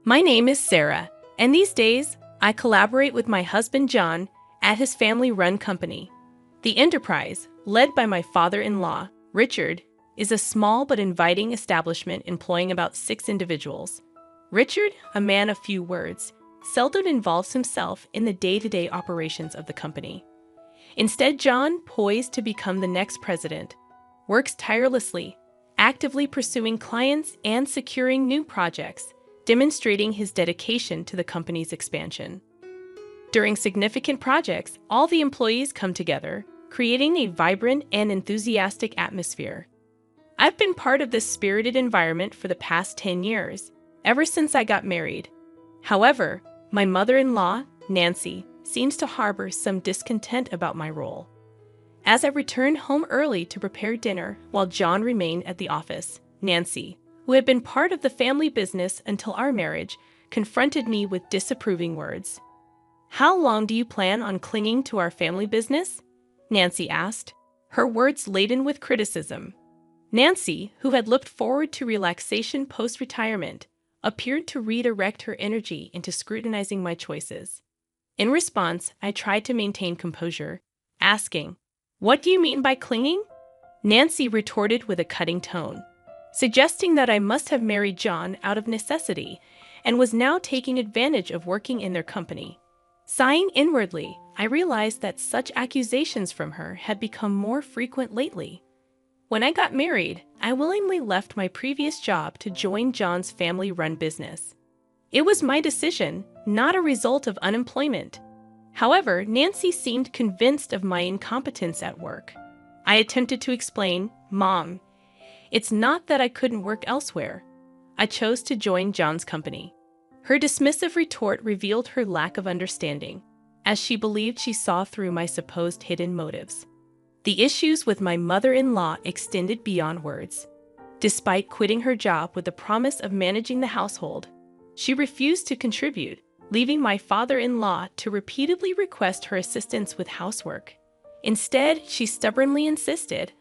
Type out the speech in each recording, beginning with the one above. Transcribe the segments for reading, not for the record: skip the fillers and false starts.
My name is Sarah, and these days, I collaborate with my husband John at his family-run company. The enterprise, led by my father-in-law, Richard, is a small but inviting establishment employing about 6 individuals. Richard, a man of few words, seldom involves himself in the day-to-day operations of the company. Instead, John, poised to become the next president, works tirelessly, actively pursuing clients and securing new projects, demonstrating his dedication to the company's expansion. During significant projects, all the employees come together, creating a vibrant and enthusiastic atmosphere. I've been part of this spirited environment for the past 10 years, ever since I got married. However, my mother-in-law, Nancy, seems to harbor some discontent about my role. As I returned home early to prepare dinner while John remained at the office, Nancy, who had been part of the family business until our marriage, confronted me with disapproving words. "How long do you plan on clinging to our family business?" Nancy asked, her words laden with criticism. Nancy, who had looked forward to relaxation post-retirement, appeared to redirect her energy into scrutinizing my choices. In response, I tried to maintain composure, asking, "What do you mean by clinging?" Nancy retorted with a cutting tone, suggesting that I must have married John out of necessity and was now taking advantage of working in their company. Sighing inwardly, I realized that such accusations from her had become more frequent lately. When I got married, I willingly left my previous job to join John's family-run business. It was my decision, not a result of unemployment. However, Nancy seemed convinced of my incompetence at work. I attempted to explain, "Mom, it's not that I couldn't work elsewhere. I chose to join John's company." Her dismissive retort revealed her lack of understanding, as she believed she saw through my supposed hidden motives. The issues with my mother-in-law extended beyond words. Despite quitting her job with the promise of managing the household, she refused to contribute, leaving my father-in-law to repeatedly request her assistance with housework. Instead, she stubbornly insisted,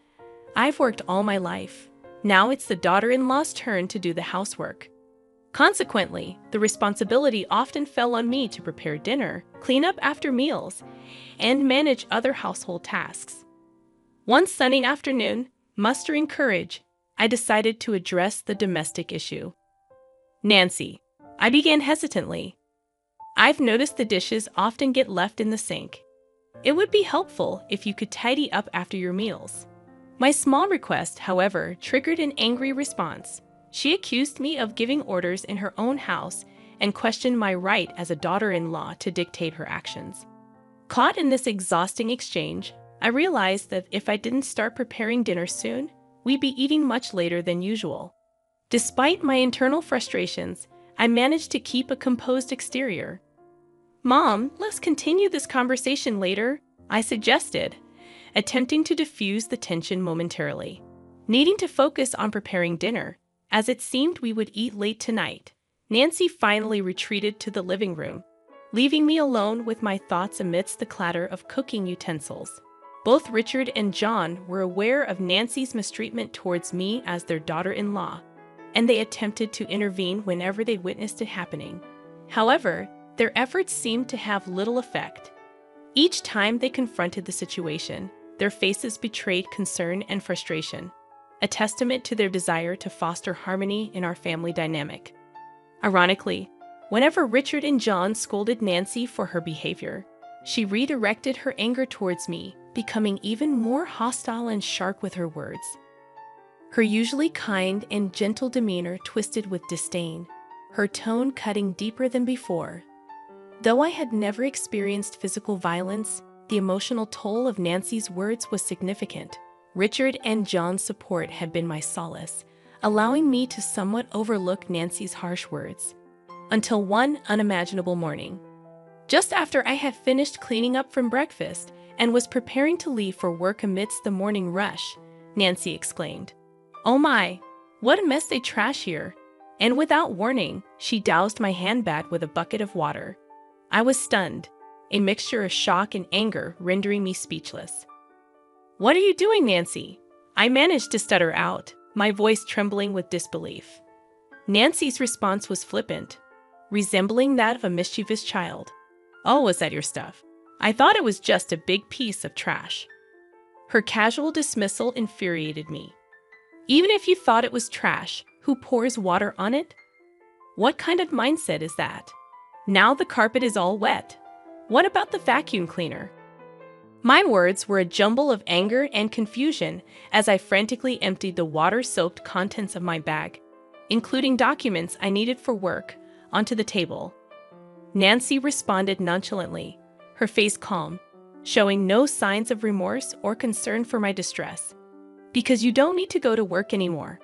"I've worked all my life. Now it's the daughter-in-law's turn to do the housework." Consequently, the responsibility often fell on me to prepare dinner, clean up after meals, and manage other household tasks. One sunny afternoon, mustering courage, I decided to address the domestic issue. "Nancy," I began hesitantly, "I've noticed the dishes often get left in the sink. It would be helpful if you could tidy up after your meals." My small request, however, triggered an angry response. She accused me of giving orders in her own house and questioned my right as a daughter-in-law to dictate her actions. Caught in this exhausting exchange, I realized that if I didn't start preparing dinner soon, we'd be eating much later than usual. Despite my internal frustrations, I managed to keep a composed exterior. "Mom, let's continue this conversation later," I suggested, attempting to diffuse the tension momentarily. Needing to focus on preparing dinner, as it seemed we would eat late tonight, Nancy finally retreated to the living room, leaving me alone with my thoughts amidst the clatter of cooking utensils. Both Richard and John were aware of Nancy's mistreatment towards me as their daughter-in-law, and they attempted to intervene whenever they witnessed it happening. However, their efforts seemed to have little effect. Each time they confronted the situation, their faces betrayed concern and frustration, a testament to their desire to foster harmony in our family dynamic. Ironically, whenever Richard and John scolded Nancy for her behavior, she redirected her anger towards me, becoming even more hostile and sharp with her words. Her usually kind and gentle demeanor twisted with disdain, her tone cutting deeper than before. Though I had never experienced physical violence, the emotional toll of Nancy's words was significant. Richard and John's support had been my solace, allowing me to somewhat overlook Nancy's harsh words. Until one unimaginable morning. Just after I had finished cleaning up from breakfast and was preparing to leave for work amidst the morning rush, Nancy exclaimed, "Oh my, what a mess they trash here." And without warning, she doused my handbag with a bucket of water. I was stunned, a mixture of shock and anger rendering me speechless. "What are you doing, Nancy?" I managed to stutter out, my voice trembling with disbelief. Nancy's response was flippant. resembling that of a mischievous child. "Oh, was that your stuff? I thought it was just a big piece of trash." Her casual dismissal infuriated me. Even if you thought it was trash, who pours water on it? What kind of mindset is that? Now the carpet is all wet. What about the vacuum cleaner? My words were a jumble of anger and confusion as I frantically emptied the water-soaked contents of my bag, including documents I needed for work, onto the table. Nancy responded nonchalantly, her face calm, showing no signs of remorse or concern for my distress. "Because you don't need to go to work anymore."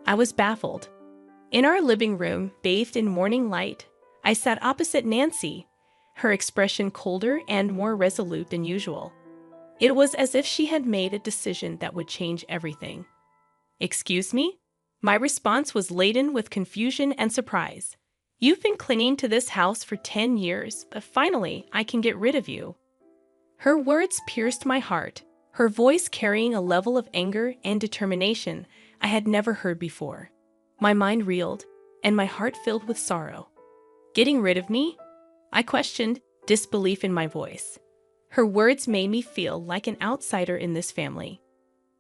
I was baffled. In our living room, bathed in morning light, I sat opposite Nancy, her expression colder and more resolute than usual. It was as if she had made a decision that would change everything. "Excuse me?" My response was laden with confusion and surprise. "You've been clinging to this house for 10 years, but finally I can get rid of you." Her words pierced my heart, her voice carrying a level of anger and determination I had never heard before. My mind reeled, and my heart filled with sorrow. "Getting rid of me?" I questioned, disbelief in my voice. Her words made me feel like an outsider in this family.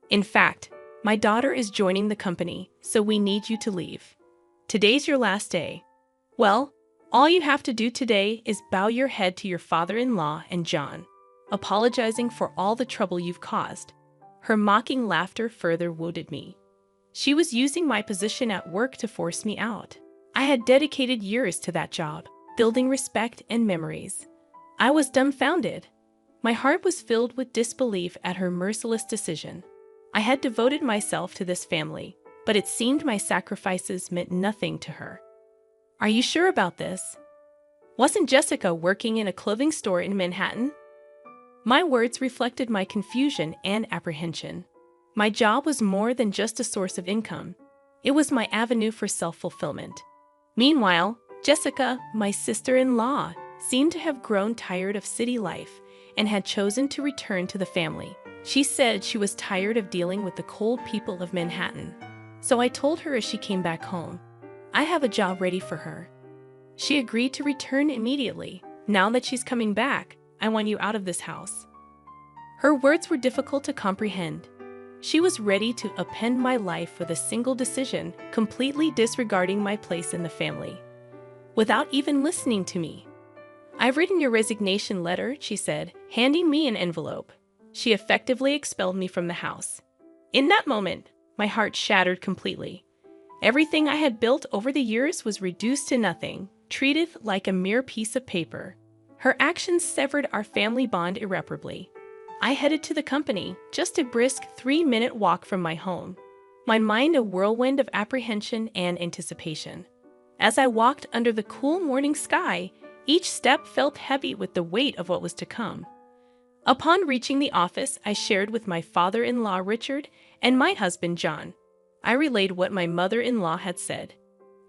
"In fact, my daughter is joining the company, so we need you to leave. Today's your last day. Well, all you have to do today is bow your head to your father-in-law and John, apologizing for all the trouble you've caused." Her mocking laughter further wounded me. She was using my position at work to force me out. I had dedicated years to that job, building respect and memories. I was dumbfounded. My heart was filled with disbelief at her merciless decision. I had devoted myself to this family, but it seemed my sacrifices meant nothing to her. "Are you sure about this? Wasn't Jessica working in a clothing store in Manhattan?" My words reflected my confusion and apprehension. My job was more than just a source of income. It was my avenue for self-fulfillment. Meanwhile, Jessica, my sister-in-law, seemed to have grown tired of city life and had chosen to return to the family. She said she was tired of dealing with the cold people of Manhattan. So I told her as she came back home, "I have a job ready for her." She agreed to return immediately. "Now that she's coming back, I want you out of this house." Her words were difficult to comprehend. She was ready to upend my life with a single decision, completely disregarding my place in the family, without even listening to me. "I've written your resignation letter," she said, handing me an envelope. She effectively expelled me from the house. In that moment, my heart shattered completely. Everything I had built over the years was reduced to nothing, treated like a mere piece of paper. Her actions severed our family bond irreparably. I headed to the company, just a brisk 3-minute walk from my home, my mind a whirlwind of apprehension and anticipation. As I walked under the cool morning sky, each step felt heavy with the weight of what was to come. Upon reaching the office, I shared with my father-in-law Richard and my husband John. I relayed what my mother-in-law had said.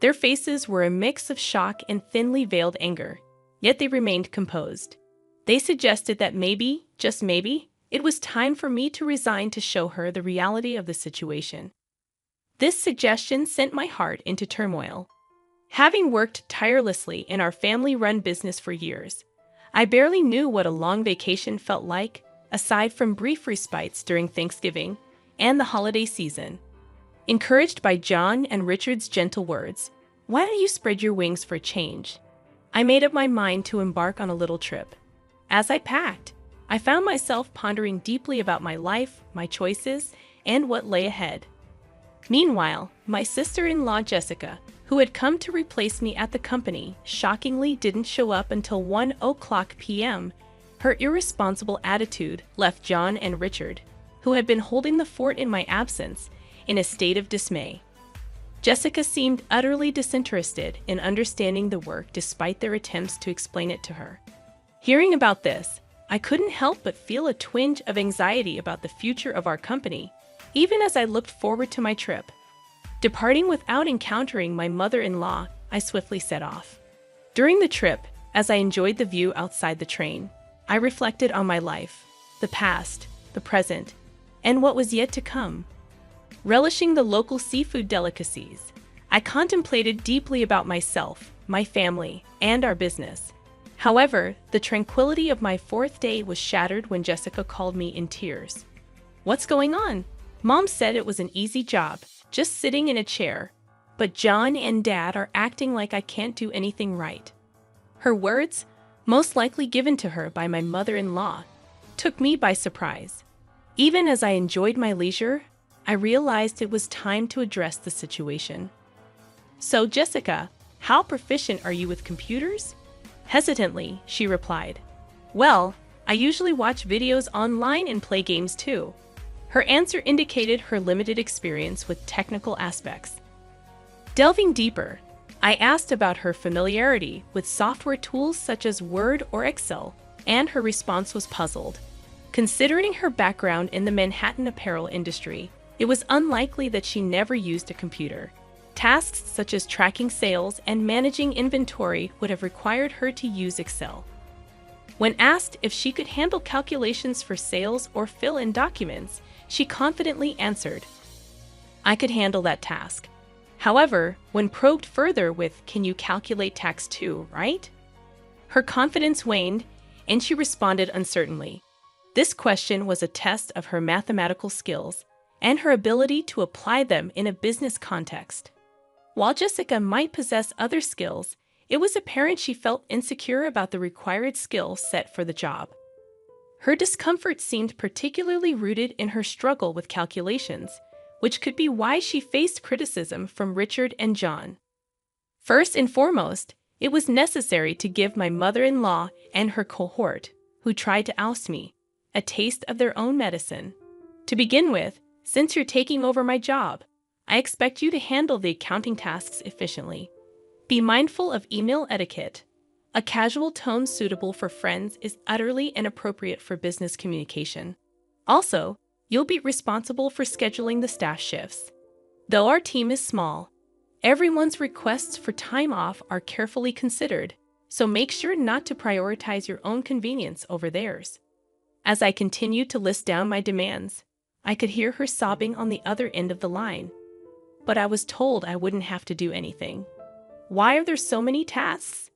Their faces were a mix of shock and thinly veiled anger, yet they remained composed. They suggested that maybe, just maybe, it was time for me to resign to show her the reality of the situation. This suggestion sent my heart into turmoil. Having worked tirelessly in our family-run business for years, I barely knew what a long vacation felt like, aside from brief respites during Thanksgiving and the holiday season. Encouraged by John and Richard's gentle words, "Why don't you spread your wings for a change?" I made up my mind to embark on a little trip. As I packed, I found myself pondering deeply about my life, my choices, and what lay ahead. Meanwhile, my sister-in-law Jessica, who had come to replace me at the company, shockingly didn't show up until 1:00 p.m. Her irresponsible attitude left John and Richard, who had been holding the fort in my absence, in a state of dismay. Jessica seemed utterly disinterested in understanding the work despite their attempts to explain it to her. Hearing about this, I couldn't help but feel a twinge of anxiety about the future of our company, even as I looked forward to my trip. Departing without encountering my mother-in-law, I swiftly set off. During the trip, as I enjoyed the view outside the train, I reflected on my life, the past, the present, and what was yet to come. Relishing the local seafood delicacies, I contemplated deeply about myself, my family, and our business. However, the tranquility of my fourth day was shattered when Jessica called me in tears. "What's going on?" Mom said it was an easy job, just sitting in a chair. But John and Dad are acting like I can't do anything right. Her words, most likely given to her by my mother-in-law, took me by surprise. Even as I enjoyed my leisure, I realized it was time to address the situation. "So, Jessica, how proficient are you with computers?" Hesitantly, she replied. "Well, I usually watch videos online and play games too." Her answer indicated her limited experience with technical aspects. Delving deeper, I asked about her familiarity with software tools such as Word or Excel, and her response was puzzled. Considering her background in the Manhattan apparel industry, it was unlikely that she never used a computer. Tasks such as tracking sales and managing inventory would have required her to use Excel. When asked if she could handle calculations for sales or fill in documents, she confidently answered, "I could handle that task." However, when probed further with, "Can you calculate tax too, right?" her confidence waned, and she responded uncertainly. This question was a test of her mathematical skills and her ability to apply them in a business context. While Jessica might possess other skills, it was apparent she felt insecure about the required skill set for the job. Her discomfort seemed particularly rooted in her struggle with calculations, which could be why she faced criticism from Richard and John. First and foremost, it was necessary to give my mother-in-law and her cohort, who tried to oust me, a taste of their own medicine. To begin with, since you're taking over my job, I expect you to handle the accounting tasks efficiently. Be mindful of email etiquette. A casual tone suitable for friends is utterly inappropriate for business communication. Also, you'll be responsible for scheduling the staff shifts. Though our team is small, everyone's requests for time off are carefully considered, so make sure not to prioritize your own convenience over theirs. As I continued to list down my demands, I could hear her sobbing on the other end of the line. But I was told I wouldn't have to do anything. Why are there so many tasks?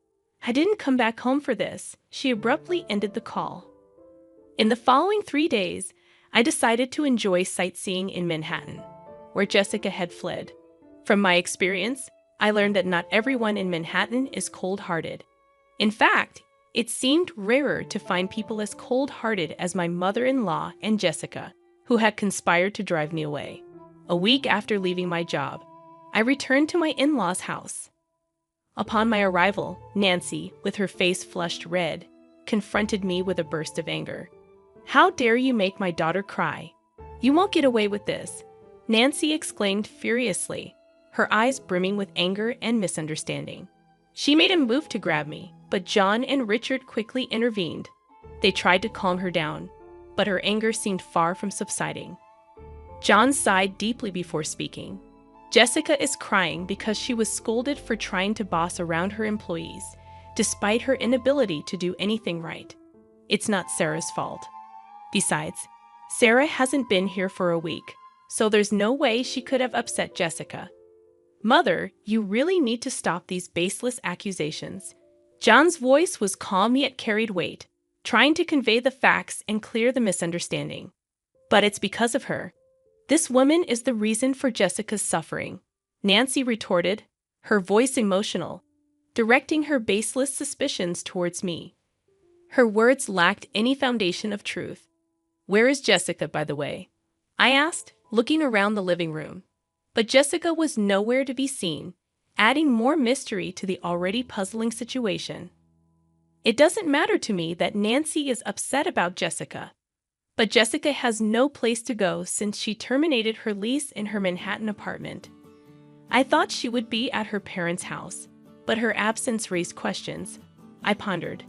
I didn't come back home for this. She abruptly ended the call. In the following 3 days, I decided to enjoy sightseeing in Manhattan, where Jessica had fled. From my experience, I learned that not everyone in Manhattan is cold-hearted. In fact, it seemed rarer to find people as cold-hearted as my mother-in-law and Jessica, who had conspired to drive me away. A week after leaving my job, I returned to my in-laws' house. Upon my arrival, Nancy, with her face flushed red, confronted me with a burst of anger. "How dare you make my daughter cry? You won't get away with this," Nancy exclaimed furiously, her eyes brimming with anger and misunderstanding. She made a move to grab me, but John and Richard quickly intervened. They tried to calm her down, but her anger seemed far from subsiding. John sighed deeply before speaking. "Jessica is crying because she was scolded for trying to boss around her employees, despite her inability to do anything right. It's not Sarah's fault. Besides, Sarah hasn't been here for a week, so there's no way she could have upset Jessica. Mother, you really need to stop these baseless accusations." John's voice was calm yet carried weight, trying to convey the facts and clear the misunderstanding. "But it's because of her. This woman is the reason for Jessica's suffering," Nancy retorted, her voice emotional, directing her baseless suspicions towards me. Her words lacked any foundation of truth. "Where is Jessica, by the way?" I asked, looking around the living room. But Jessica was nowhere to be seen, adding more mystery to the already puzzling situation. It doesn't matter to me that Nancy is upset about Jessica. But Jessica has no place to go since she terminated her lease in her Manhattan apartment. I thought she would be at her parents' house, but her absence raised questions. I pondered.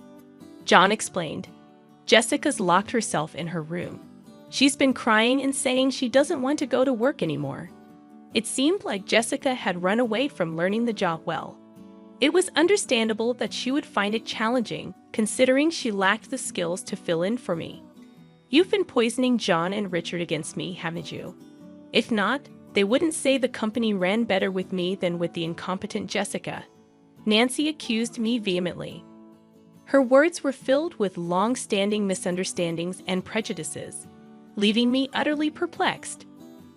John explained. "Jessica's locked herself in her room. She's been crying and saying she doesn't want to go to work anymore." It seemed like Jessica had run away from learning the job well. It was understandable that she would find it challenging, considering she lacked the skills to fill in for me. "You've been poisoning John and Richard against me, haven't you? If not, They wouldn't say the company ran better with me than with the incompetent Jessica. Nancy accused me vehemently. Her words were filled with long-standing misunderstandings and prejudices, leaving me utterly perplexed.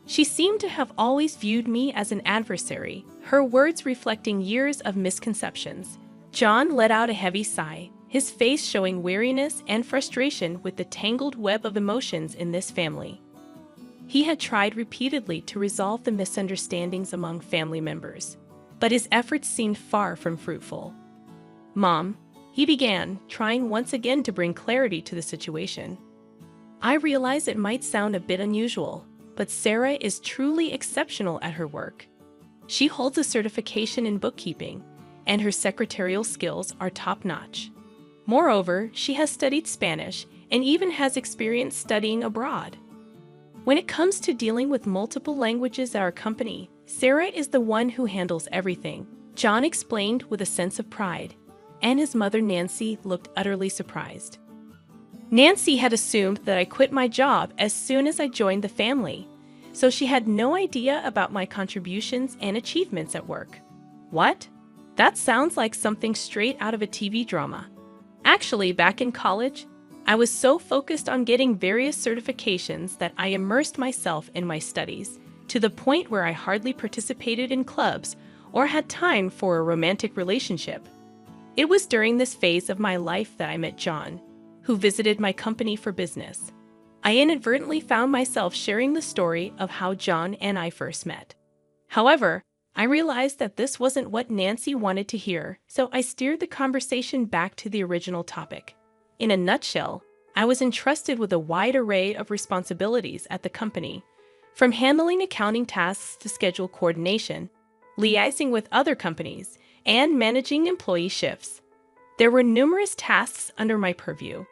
She seemed to have always viewed me as an adversary, her words reflecting years of misconceptions. John let out a heavy sigh, his face showing weariness and frustration with the tangled web of emotions in this family. He had tried repeatedly to resolve the misunderstandings among family members, but his efforts seemed far from fruitful. "Mom," he began, trying once again to bring clarity to the situation. "I realize it might sound a bit unusual, but Sarah is truly exceptional at her work. She holds a certification in bookkeeping, and her secretarial skills are top-notch. Moreover, she has studied Spanish and even has experience studying abroad. When it comes to dealing with multiple languages at our company, Sarah is the one who handles everything," John explained with a sense of pride, and his mother Nancy looked utterly surprised. Nancy had assumed that I quit my job as soon as I joined the family, so she had no idea about my contributions and achievements at work. "What? That sounds like something straight out of a TV drama. Actually, back in college, I was so focused on getting various certifications that I immersed myself in my studies, to the point where I hardly participated in clubs or had time for a romantic relationship. It was during this phase of my life that I met John, who visited my company for business. I inadvertently found myself sharing the story of how John and I first met. However, I realized that this wasn't what Nancy wanted to hear, so I steered the conversation back to the original topic. In a nutshell, I was entrusted with a wide array of responsibilities at the company, from handling accounting tasks to schedule coordination, liaising with other companies, and managing employee shifts. There were numerous tasks under my purview.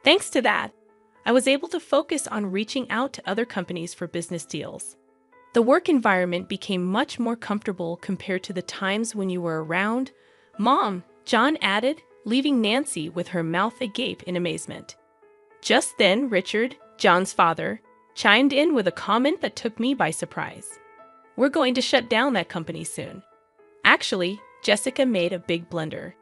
Thanks to that, I was able to focus on reaching out to other companies for business deals. The work environment became much more comfortable compared to the times when you were around. Mom," John added, leaving Nancy with her mouth agape in amazement. Just then, Richard, John's father, chimed in with a comment that took me by surprise. "We're going to shut down that company soon." Actually, Jessica made a big blunder.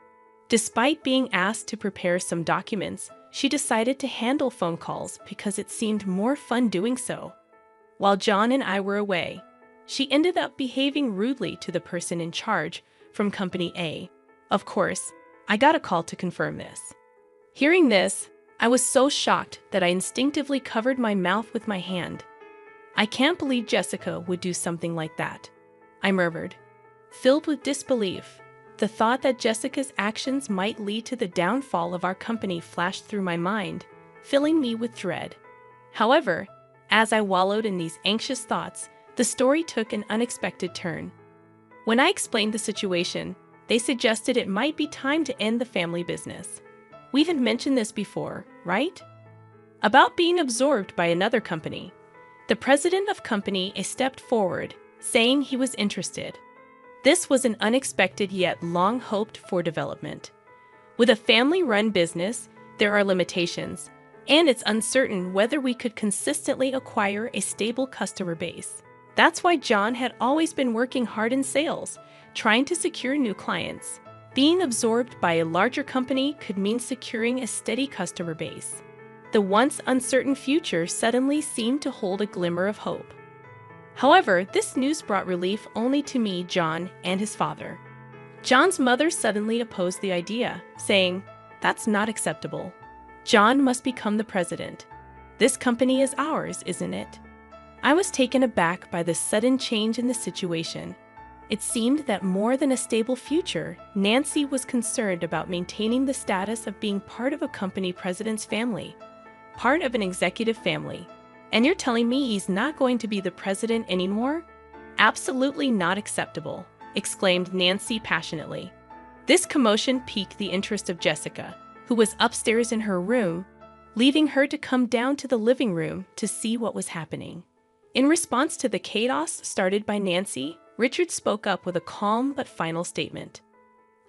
Despite being asked to prepare some documents, she decided to handle phone calls because it seemed more fun doing so. While John and I were away, she ended up behaving rudely to the person in charge from Company A. Of course, I got a call to confirm this. Hearing this, I was so shocked that I instinctively covered my mouth with my hand. "I can't believe Jessica would do something like that," I murmured. Filled with disbelief, the thought that Jessica's actions might lead to the downfall of our company flashed through my mind, filling me with dread. However, as I wallowed in these anxious thoughts, the story took an unexpected turn. When I explained the situation, they suggested it might be time to end the family business. We had mentioned this before, right? About being absorbed by another company. The president of Company A stepped forward, saying he was interested. This was an unexpected yet long-hoped-for development. With a family-run business, there are limitations, and it's uncertain whether we could consistently acquire a stable customer base. That's why John had always been working hard in sales, trying to secure new clients. Being absorbed by a larger company could mean securing a steady customer base. The once uncertain future suddenly seemed to hold a glimmer of hope. However, this news brought relief only to me, John, and his father. John's mother suddenly opposed the idea, saying, "That's not acceptable. John must become the president. This company is ours, isn't it?" I was taken aback by the sudden change in the situation. It seemed that more than a stable future, Nancy was concerned about maintaining the status of being part of a company president's family, part of an executive family. "And you're telling me he's not going to be the president anymore? Absolutely not acceptable," exclaimed Nancy passionately. This commotion piqued the interest of Jessica, who was upstairs in her room, leaving her to come down to the living room to see what was happening. In response to the chaos started by Nancy, Richard spoke up with a calm but final statement.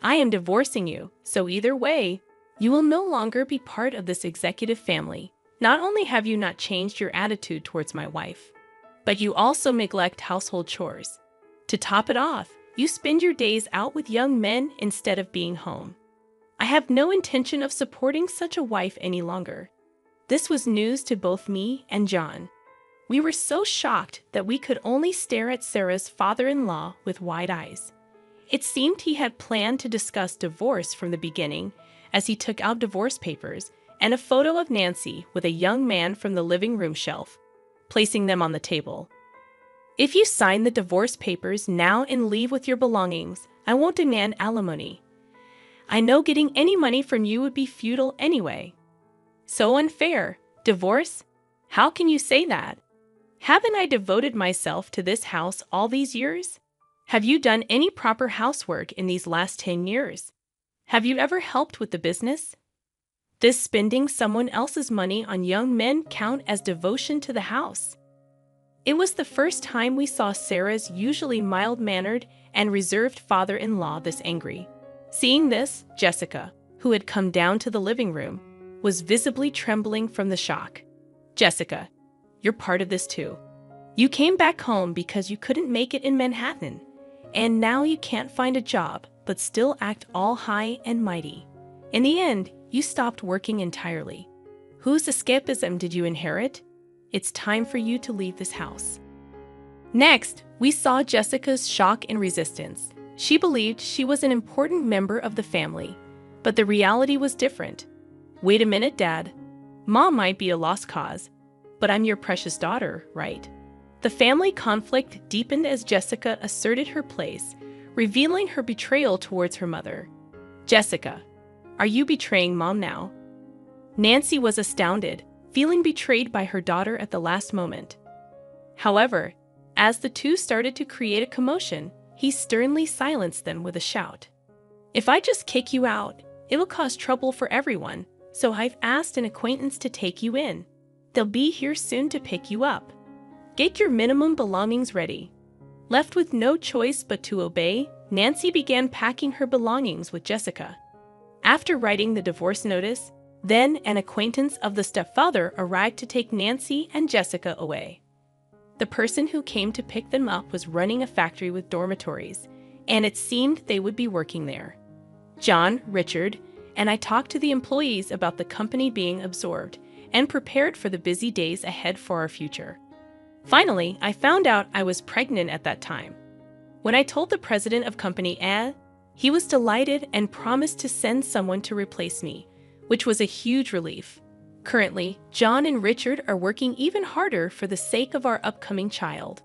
"I am divorcing you, so either way, you will no longer be part of this executive family. Not only have you not changed your attitude towards my wife, But you also neglect household chores. To top it off, you spend your days out with young men instead of being home. I have no intention of supporting such a wife any longer. This was news to both me and John. We were so shocked that we could only stare at Sarah's father-in-law with wide eyes. It seemed he had planned to discuss divorce from the beginning, as he took out divorce papers and a photo of Nancy with a young man from the living room shelf, placing them on the table. If you sign the divorce papers now and leave with your belongings, I won't demand alimony. I know getting any money from you would be futile anyway. So unfair. Divorce? How can you say that? Haven't I devoted myself to this house all these years? Have you done any proper housework in these last 10 years? Have you ever helped with the business? Does spending someone else's money on young men count as devotion to the house? It was the first time we saw Sarah's usually mild-mannered and reserved father-in-law this angry. Seeing this, Jessica, who had come down to the living room, was visibly trembling from the shock. Jessica, you're part of this too. You came back home because you couldn't make it in Manhattan, and now you can't find a job but still act all high and mighty. In the end, you stopped working entirely. Whose escapism did you inherit? It's time for you to leave this house. Next, we saw Jessica's shock and resistance. She believed she was an important member of the family, but the reality was different. Wait a minute, Dad. Mom might be a lost cause, but I'm your precious daughter, right? The family conflict deepened as Jessica asserted her place, revealing her betrayal towards her mother. Jessica, are you betraying Mom now? Nancy was astounded, feeling betrayed by her daughter at the last moment. However, as the two started to create a commotion, he sternly silenced them with a shout. If I just kick you out, it'll cause trouble for everyone, so I've asked an acquaintance to take you in. They'll be here soon to pick you up. Get your minimum belongings ready. Left with no choice but to obey, Nancy began packing her belongings with Jessica. After writing the divorce notice, then an acquaintance of the stepfather arrived to take Nancy and Jessica away. The person who came to pick them up was running a factory with dormitories, and it seemed they would be working there. John, Richard, and I talked to the employees about the company being absorbed and prepared for the busy days ahead for our future. Finally, I found out I was pregnant at that time. When I told the president of Company A, he was delighted and promised to send someone to replace me, which was a huge relief. Currently, John and Richard are working even harder for the sake of our upcoming child.